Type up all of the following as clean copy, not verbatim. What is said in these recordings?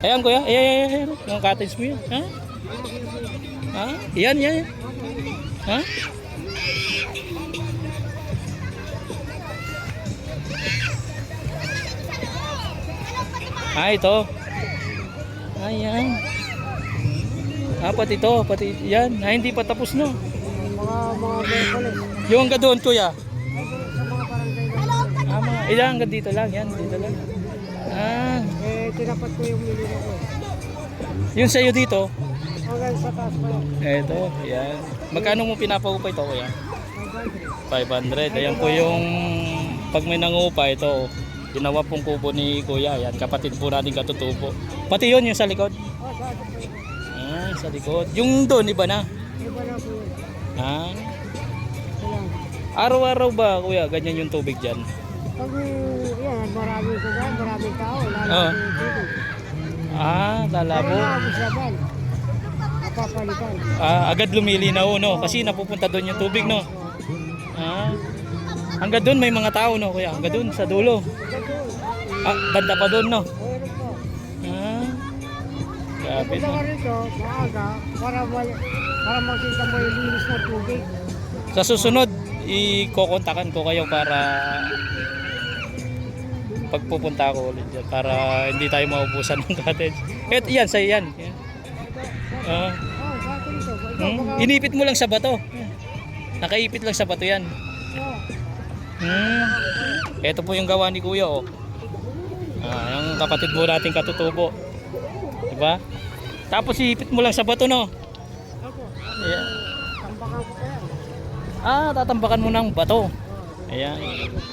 Ayan kuya, ayan. Yung cottage mo yun. Ha? Ha? Yan. Ha? Ito. Ayan. Pati ito, pati yan. Hindi pa tapos no. Mga Berkules. Yung hanggang doon kuya. Sa mga barangay. Ilan hanggang dito lang, yan, dito lang. Tinapat ko yung milino ko. Yung sa'yo dito. Hanggang sa taas pa yan. Ito, yan. Magkano mo pinapaupa ito kuya? 500. Ayan po yung pag may nangupa ito. Ginawa pong kubo ni kuya. Yan, kapatid po natin katutubo. Pati yun yung sa likod. Sa likod. Yung doon, iba na. Iba na po yun. Araw-araw ba kuya ganyan yung tubig dyan? Pag yan, maraming sagan, maraming tao. Lalaki yung tubig. Lalabo. Pero naabos laban. Napapalitan. Agad lumilinaw no? Kasi napupunta doon yung tubig no? Hanggang doon may mga tao no kuya? Hanggang doon sa dulo. Banda pa doon no? Meron po. Grabe Punta no? ka rito, maaga, para makita mo yung linis ng tubig. Sa susunod, ikokontakan ko kayo para pagpupunta ko ulit dyan para hindi tayo maubusan ng cottage. Yan, sa'yo yan. Bakit ito? Inipit mo lang sa bato. Nakaipit lang sa bato yan. Ito po yung gawa ni kuya oh. Yung kapatid mo nating katutubo. Diba? Tapos iipit mo lang sa bato no. Ayan. Tambakan ko yan. Tatambakan mo ng bato. Ayan.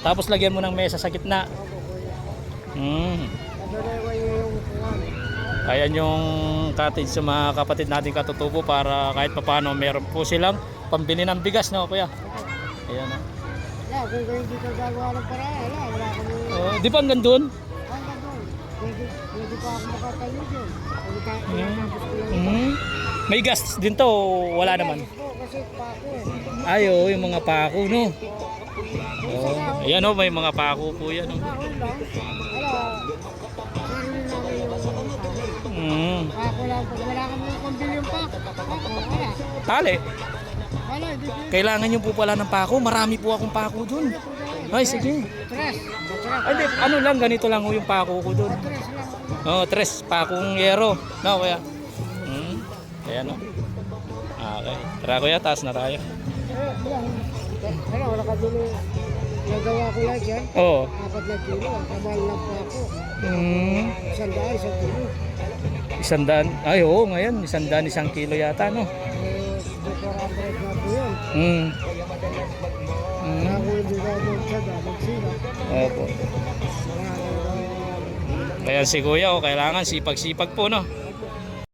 Tapos lagyan mo ng mesa sa gitna. Kadalawa yung kuwan. Ayan yung cottage sa mga kapatid natin katutubo para kahit papaano meron po silang pambili ng bigas no kuya. Ayan no. Kung hindi ka gagawa ng paraan, wala kami. Di ba hanggang doon? Hanggang doon. Pwede pa ako makatayo dyan. Tinatapos ko lang. May gastos din to, wala naman. Kasi pako Yung mga pako no. Ayan oh, may mga pako po yan oh. Sahod lang. Wala. Sarili namin yung sahod. Pako lang. Pag wala kami yung pambili yung pako, wala. Tali. Wala, hindi. Kailangan nyo po pala ng pako. Marami po akong pako dun. Ay, sige. Tres. Ay, ano lang, ganito lang yung pako ko dun. Tres lang. 3 pakong yero. No, kuya. Ayan no. Okay. Tara kuya, taas na tayo. Wala ka dun yung nagawa ko lang yan. 4 na kilo. Kamahal lang po ako. 100. 100, 1 kilo. Ay, oo, ngayon. 100, 1 kilo yata, no? 400 na po yun. Ako hindi ka magsada, magsila. Opo. Kaya si kuya, kailangan sipag-sipag po, no?